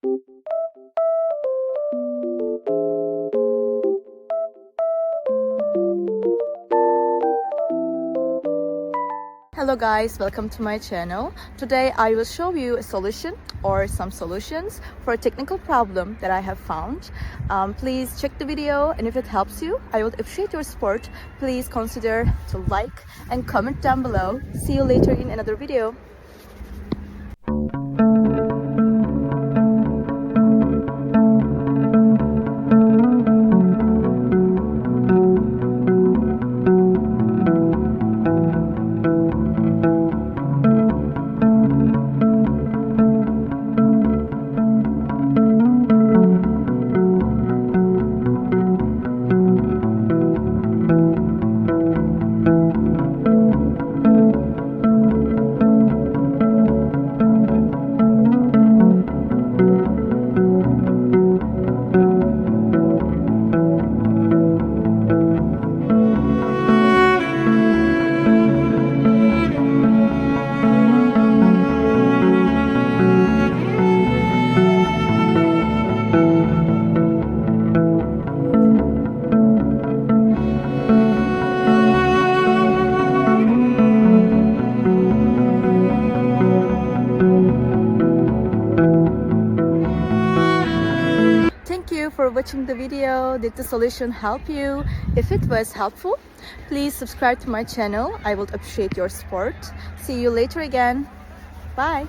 Hello guys, welcome to my channel. Today I will show you a solution or some solutions for a technical problem that I have found. Please check the video, and if it helps you, I would appreciate your support. Please consider to like and comment down below. See you later in another video. Thank you for watching the video. Did the solution help you? If it was helpful, please subscribe to my channel. I would appreciate your support. See you later again. Bye.